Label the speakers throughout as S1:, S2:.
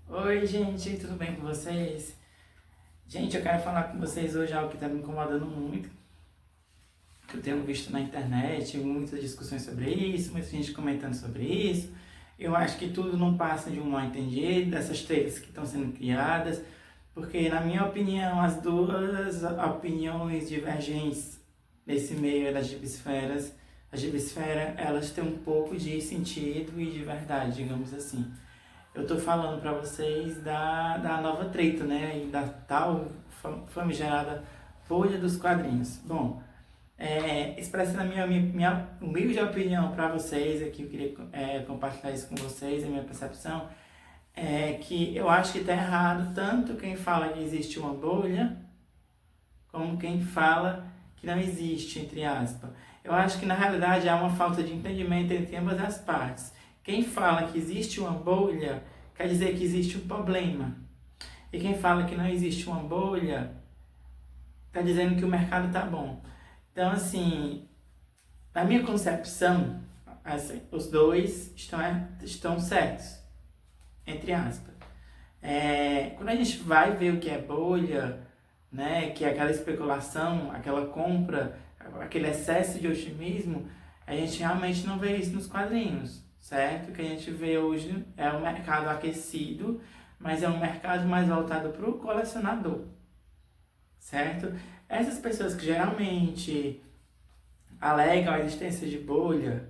S1: Oi, gente, tudo bem com vocês? Gente, eu quero falar com vocês hoje algo que está me incomodando muito, que eu tenho visto na internet, muitas discussões sobre isso, muita gente comentando sobre isso. Eu acho que tudo não passa de um mal entendido, dessas tretas que estão sendo criadas, porque, na minha opinião, as duas opiniões divergentes nesse meio das gibisferas, a gibisfera, elas têm um pouco de sentido e de verdade, digamos assim. Eu tô falando pra vocês da nova treta, né? E da tal famigerada Folha dos Quadrinhos. Bom, expressando a minha humilde opinião pra vocês, aqui eu queria compartilhar isso com vocês, a minha percepção, é que eu acho que tá errado tanto quem fala que existe uma bolha, como quem fala que não existe, entre aspas. Eu acho que na realidade há uma falta de entendimento entre ambas as partes. Quem fala que existe uma bolha quer dizer que existe um problema. E quem fala que não existe uma bolha está dizendo que o mercado está bom. Então, assim, na minha concepção, assim, os dois estão certos, entre aspas. Quando a gente vai ver o que é bolha, né, que é aquela especulação, aquela compra, aquele excesso de otimismo, a gente realmente não vê isso nos quadrinhos, certo? O que a gente vê hoje é um mercado aquecido, mas é um mercado mais voltado para o colecionador, certo? Essas pessoas que geralmente alegam a existência de bolha,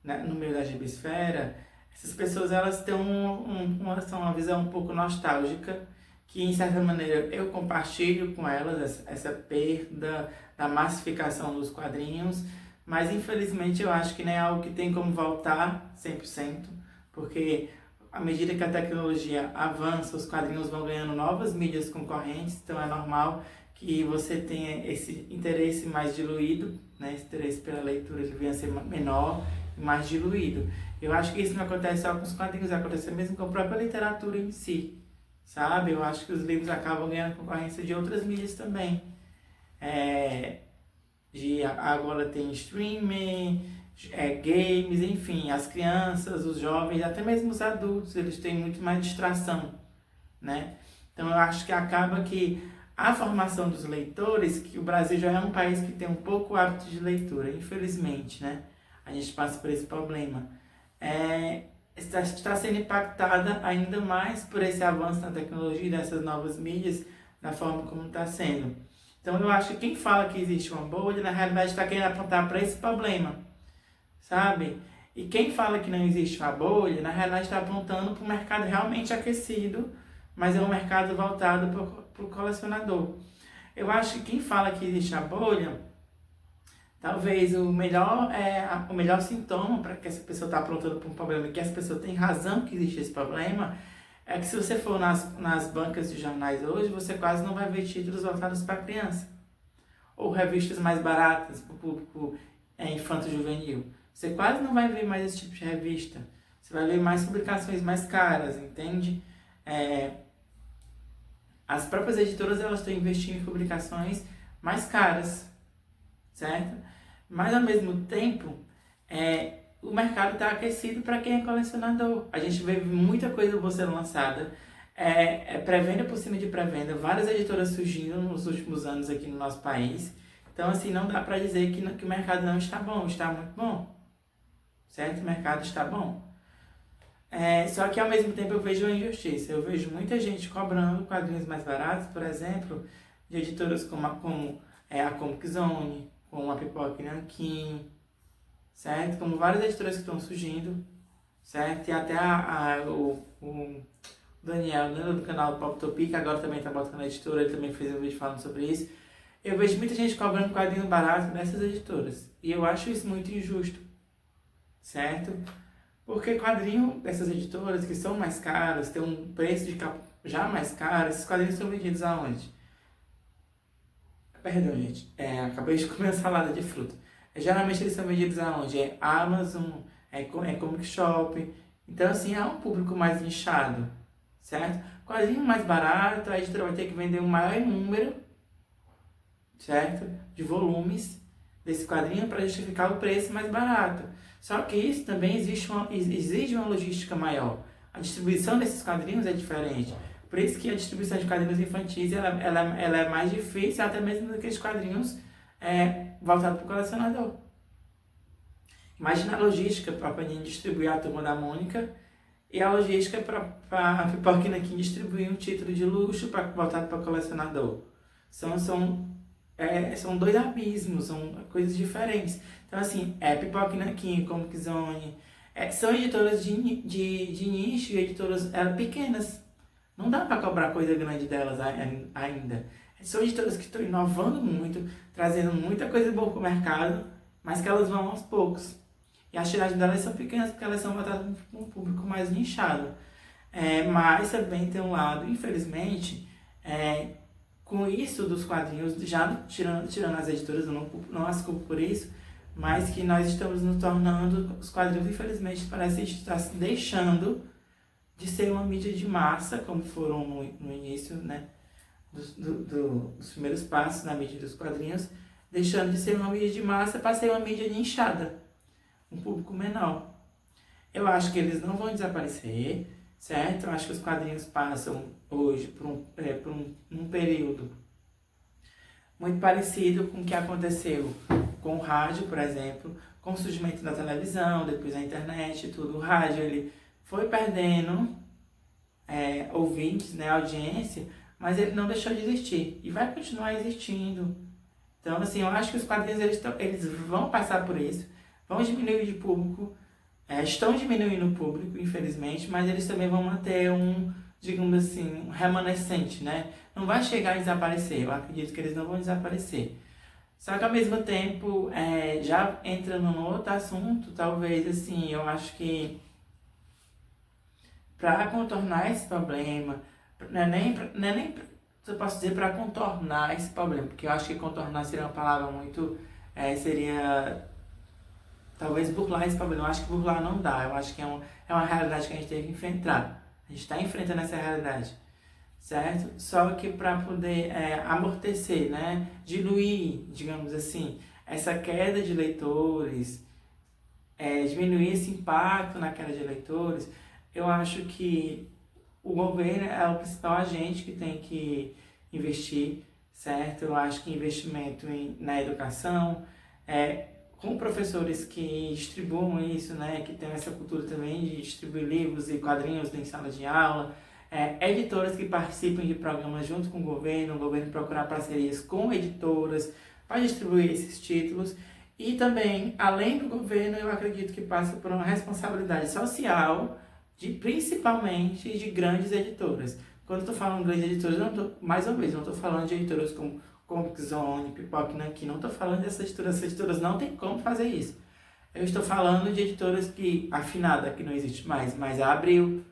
S1: né, no meio da gibisfera, essas pessoas elas têm uma visão um pouco nostálgica, que em certa maneira eu compartilho com elas essa perda da massificação dos quadrinhos, mas infelizmente eu acho que não é algo que tem como voltar 100%, porque à medida que a tecnologia avança, os quadrinhos vão ganhando novas mídias concorrentes, então é normal que você tenha esse interesse mais diluído, né? Esse interesse pela leitura ele venha a ser menor e mais diluído. Eu acho que isso não acontece só com os quadrinhos, acontece mesmo com a própria literatura em si, sabe? Eu acho que os livros acabam ganhando concorrência de outras mídias também. Agora tem streaming, games, enfim, as crianças, os jovens, até mesmo os adultos, eles têm muito mais distração, né? Então eu acho que acaba que a formação dos leitores, que o Brasil já é um país que tem um pouco hábito de leitura, infelizmente, né? A gente passa por esse problema. Está sendo impactada ainda mais por esse avanço na tecnologia, dessas novas mídias, da forma como está sendo. Então eu acho que quem fala que existe uma bolha, na realidade está querendo apontar para esse problema, sabe? E quem fala que não existe uma bolha, na realidade está apontando para um mercado realmente aquecido, mas é um mercado voltado para o colecionador. Eu acho que quem fala que existe a bolha, talvez o melhor sintoma para que essa pessoa está apontando para um problema e que essa pessoa tem razão que existe esse problema, é que se você for nas bancas de jornais hoje, você quase não vai ver títulos voltados para criança. Ou revistas mais baratas para o público infanto-juvenil. Você quase não vai ver mais esse tipo de revista. Você vai ver mais publicações mais caras, entende? As próprias editoras elas estão investindo em publicações mais caras, certo? Mas ao mesmo tempo, o mercado está aquecido para quem é colecionador. A gente vê muita coisa boa sendo lançada, pré-venda por cima de pré-venda, várias editoras surgindo nos últimos anos aqui no nosso país. Então, assim, não dá para dizer que o mercado não está bom, está muito bom, certo? O mercado está bom. Só que ao mesmo tempo eu vejo uma injustiça. Eu vejo muita gente cobrando quadrinhos mais baratos, por exemplo, de editoras como a Comic Zone, como a Pipoca e Nanquim, certo? Como várias editoras que estão surgindo, certo? E até o Daniel, né, do canal Pop Topic, que agora também está botando na editora, ele também fez um vídeo falando sobre isso. Eu vejo muita gente cobrando quadrinho barato dessas editoras. E eu acho isso muito injusto, certo? Porque quadrinho dessas editoras que são mais caras, tem um preço de capa já mais caro, esses quadrinhos são vendidos aonde? Perdão, gente. Acabei de comer uma salada de fruta. Geralmente eles são vendidos aonde? Amazon, Comic Shop. Então, assim, há um público mais nichado, certo? Quadrinho mais barato, a editora vai ter que vender um maior número, certo? De volumes desse quadrinho para justificar o preço mais barato. Só que isso também exige uma logística maior. a distribuição desses quadrinhos é diferente. Por isso que a distribuição de quadrinhos infantis ela é mais difícil, até mesmo do que os quadrinhos voltados para o colecionador. Imagina a logística para a Panini distribuir a Turma da Mônica e a logística para a Pipoca e Nanquim distribuir um título de luxo voltado para o colecionador. São dois abismos, são coisas diferentes. Então, assim, Pipoca e Nanquim, Comic Zone, são editoras de nicho e editoras pequenas. Não dá para cobrar coisa grande delas ainda. São editoras que estão inovando muito, trazendo muita coisa boa para o mercado, mas que elas vão aos poucos. E as tiragens delas são pequenas porque elas são voltadas para um público mais nichado. Mas também tem um lado, infelizmente, com isso dos quadrinhos, já tirando as editoras, eu não as culpo por isso, mas que nós estamos nos tornando, os quadrinhos, infelizmente, parece estar se deixando de ser uma mídia de massa, como foram no início, né, dos primeiros passos na mídia dos quadrinhos, deixando de ser uma mídia de massa para ser uma mídia nichada, um público menor. Eu acho que eles não vão desaparecer, certo? Eu acho que os quadrinhos passam hoje por um período muito parecido com o que aconteceu com o rádio, por exemplo, com o surgimento da televisão, depois da internet e tudo. O rádio ele foi perdendo ouvintes, né, audiência, mas ele não deixou de existir e vai continuar existindo. Então, assim, eu acho que os quadrinhos eles vão passar por isso, vão diminuir de público, estão diminuindo o público, infelizmente, mas eles também vão manter digamos assim, um remanescente, né? Não vai chegar a desaparecer, eu acredito que eles não vão desaparecer. Só que ao mesmo tempo, já entrando num outro assunto, talvez, assim, eu acho que para contornar esse problema, não é nem eu posso dizer para contornar esse problema, porque eu acho que contornar seria uma palavra muito, seria talvez burlar esse problema. Eu acho que burlar não dá, eu acho que é uma realidade que a gente tem que enfrentar. A gente está enfrentando essa realidade, certo? Só que para poder amortecer, né, diluir, digamos assim, essa queda de leitores, diminuir esse impacto na queda de leitores, eu acho que o governo é o principal agente que tem que investir, certo? Eu acho que investimento na educação, com professores que distribuam isso, né, que tem essa cultura também de distribuir livros e quadrinhos em sala de aula, editoras que participem de programas junto com o governo procurar parcerias com editoras para distribuir esses títulos. E também, além do governo, eu acredito que passa por uma responsabilidade social, principalmente de grandes editoras. Quando eu estou falando de grandes editoras, mais uma vez, não estou falando de editoras como Comic Zone, Pipoca e Nanquim, não estou falando dessas editoras. Essas editoras não tem como fazer isso. Eu estou falando de editoras afinada, que não existe mais, mas a Abril,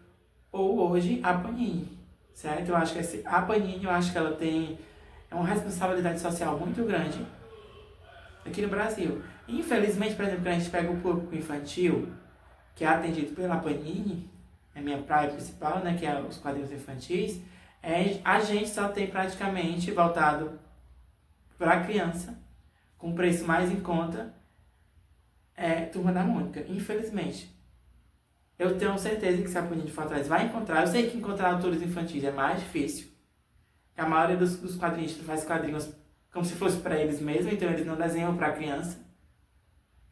S1: ou hoje a Panini, certo? Eu acho que a Panini, eu acho que ela tem uma responsabilidade social muito grande aqui no Brasil. Infelizmente, por exemplo, quando a gente pega o público infantil, que é atendido pela Panini, é a minha praia principal, né, que é os quadrinhos infantis, a gente só tem praticamente voltado para a criança, com preço mais em conta, Turma da Mônica, infelizmente. Eu tenho certeza que se a Panini for atrás vai encontrar. Eu sei que encontrar autores infantis é mais difícil. A maioria dos quadrinistas faz quadrinhos como se fosse para eles mesmos, então eles não desenham para a criança.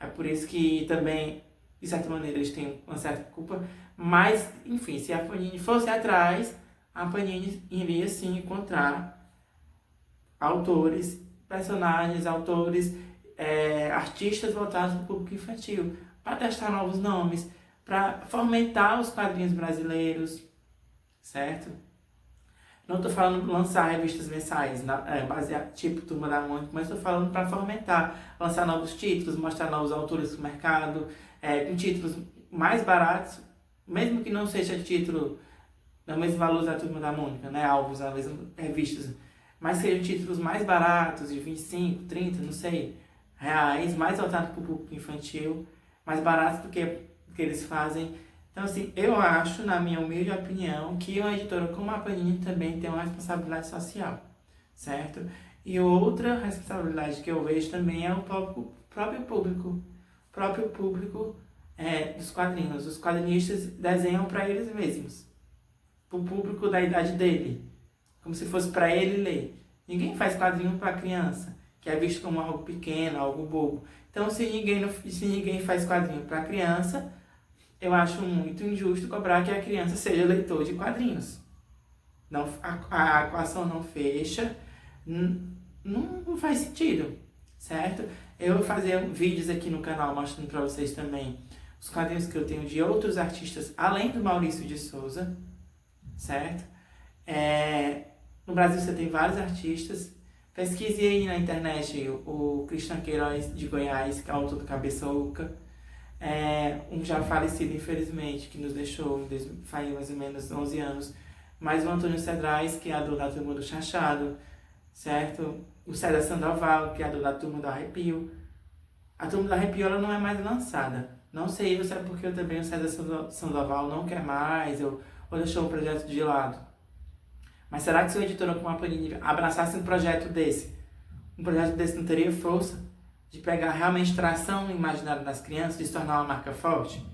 S1: É por isso que também, de certa maneira, eles têm uma certa culpa. Mas, enfim, se a Panini fosse atrás, a Panini iria sim encontrar autores, personagens, artistas voltados para o público infantil, para testar novos nomes, para fomentar os quadrinhos brasileiros, certo? Não estou falando de lançar revistas mensais, baseado, tipo Turma da Mônica, mas estou falando para fomentar, lançar novos títulos, mostrar novos autores do mercado, com títulos mais baratos, mesmo que não seja título do mesmo valor da Turma da Mônica, né, alvos, as mesmas revistas, mas sejam títulos mais baratos, de 25, 30, não sei, reais, mais voltados para o público infantil, mais baratos do que eles fazem. Então, assim, eu acho, na minha humilde opinião, que uma editora como a Panini também tem uma responsabilidade social, certo? E outra responsabilidade que eu vejo também é o próprio público. O próprio público dos quadrinhos. Os quadrinistas desenham para eles mesmos, para o público da idade dele, como se fosse para ele ler. Ninguém faz quadrinho para criança, que é visto como algo pequeno, algo bobo. Então, se ninguém faz quadrinho para criança, eu acho muito injusto cobrar que a criança seja leitor de quadrinhos. Não, a equação não fecha, não faz sentido, certo? Eu vou fazer vídeos aqui no canal mostrando para vocês também os quadrinhos que eu tenho de outros artistas, além do Maurício de Souza, certo? No Brasil você tem vários artistas. Pesquise aí na internet o Cristian Queiroz de Goiás, que é o autor do Cabeça Oca. Um já falecido, infelizmente, que nos deixou faz mais ou menos 11 anos. Mas o Antônio Cedrais, que é da Turma do Chachado, certo? O César Sandoval, que é da Turma do Arrepio. A Turma do Arrepio ela não é mais lançada. Não sei se é porque também o César Sandoval não quer mais, ou deixou o projeto de lado. Mas será que se o editor como a Panini abraçasse um projeto desse não teria força de pegar realmente tração no imaginário das crianças, de se tornar uma marca forte?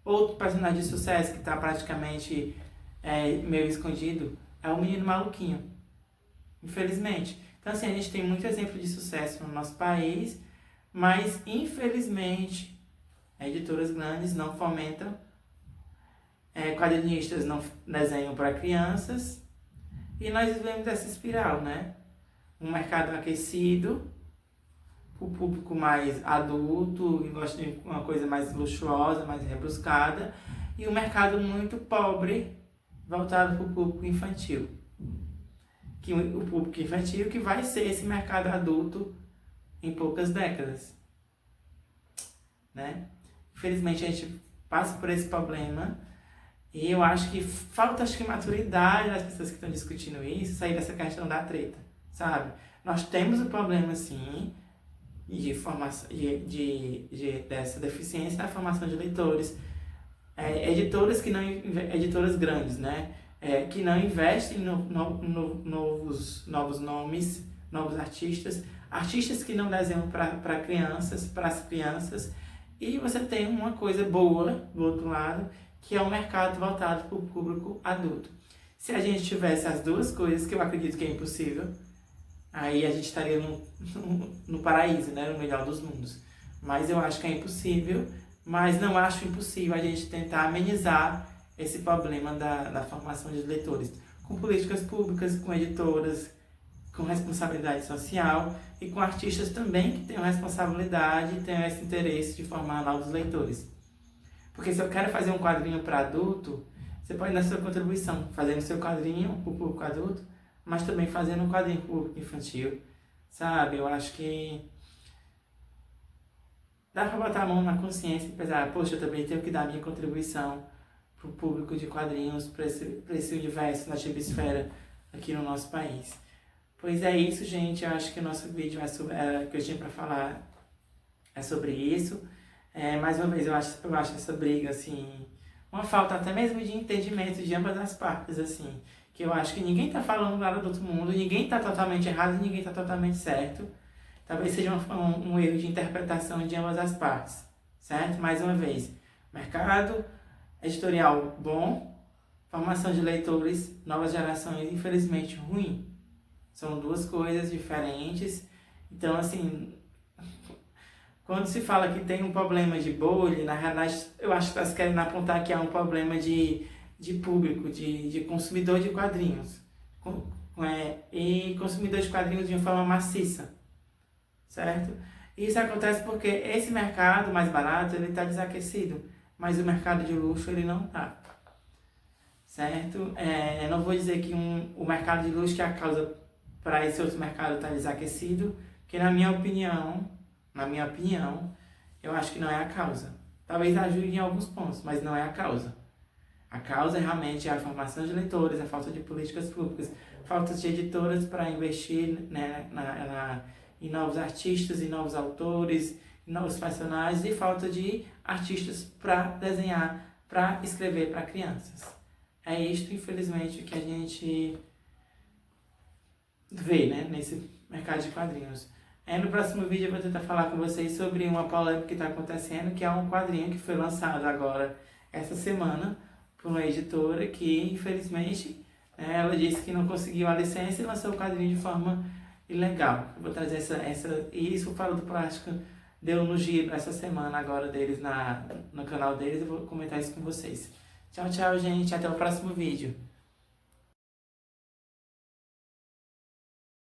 S1: Outro personagem de sucesso que está praticamente meio escondido é o Menino Maluquinho, infelizmente. Então assim, a gente tem muito exemplo de sucesso no nosso país, mas infelizmente editoras grandes não fomentam, quadrinistas não desenham para crianças, e nós vivemos essa espiral, né? Um mercado aquecido, o público mais adulto, que gosta de uma coisa mais luxuosa, mais rebuscada, e um mercado muito pobre, voltado para o público infantil. O público infantil que vai ser esse mercado adulto em poucas décadas, né? Infelizmente a gente passa por esse problema. E eu acho que falta maturidade das pessoas que estão discutindo isso, sair dessa questão da treta, sabe? Nós temos o problema, sim, dessa deficiência na formação de leitores. Editoras grandes, né? Que não investem novos nomes, novos artistas que não desenham para as crianças. E você tem uma coisa boa do outro lado, que é um mercado voltado para o público adulto. Se a gente tivesse as duas coisas, que eu acredito que é impossível, aí a gente estaria no paraíso, né? No melhor dos mundos. Mas eu acho que é impossível, mas não acho impossível a gente tentar amenizar esse problema da formação de leitores, com políticas públicas, com editoras, com responsabilidade social e com artistas também que tenham responsabilidade e tenham esse interesse de formar novos leitores. Porque se eu quero fazer um quadrinho para adulto, você pode dar sua contribuição, fazendo seu quadrinho para o público adulto, mas também fazendo um quadrinho para o público infantil, sabe? Eu acho que dá para botar a mão na consciência e pensar, poxa, eu também tenho que dar minha contribuição para o público de quadrinhos, para esse universo da gibisfera aqui no nosso país. Pois é isso, gente. Eu acho que o nosso vídeo que eu tinha para falar é sobre isso. Mais uma vez, eu acho essa briga, assim, uma falta até mesmo de entendimento de ambas as partes, assim, que eu acho que ninguém tá falando nada do outro mundo, ninguém tá totalmente errado e ninguém tá totalmente certo. Talvez seja um erro de interpretação de ambas as partes, certo? Mais uma vez, mercado editorial bom, formação de leitores, novas gerações, infelizmente, ruim. São duas coisas diferentes. Então, assim, quando se fala que tem um problema de bolha, na realidade, eu acho que elas querem apontar que há um problema de público, de consumidor de quadrinhos. E consumidor de quadrinhos de uma forma maciça, certo? Isso acontece porque esse mercado mais barato, ele está desaquecido, mas o mercado de luxo, ele não está, certo? Eu não vou dizer que o mercado de luxo que é a causa para esse outro mercado estar desaquecido, porque na minha opinião, eu acho que não é a causa. Talvez ajude em alguns pontos, mas não é a causa. A causa realmente é a formação de leitores, a falta de políticas públicas, falta de editoras para investir, né, em novos artistas, em novos autores, em novos personagens, e falta de artistas para desenhar, para escrever para crianças. É isto, infelizmente, que a gente vê, né, nesse mercado de quadrinhos. No próximo vídeo eu vou tentar falar com vocês sobre uma polêmica que está acontecendo, que é um quadrinho que foi lançado agora, essa semana, por uma editora que, infelizmente, ela disse que não conseguiu a licença e lançou o quadrinho de forma ilegal. Eu vou trazer isso, falo do plástico, deu no giro essa semana agora deles no canal deles, eu vou comentar isso com vocês. Tchau, tchau, gente, até o próximo vídeo.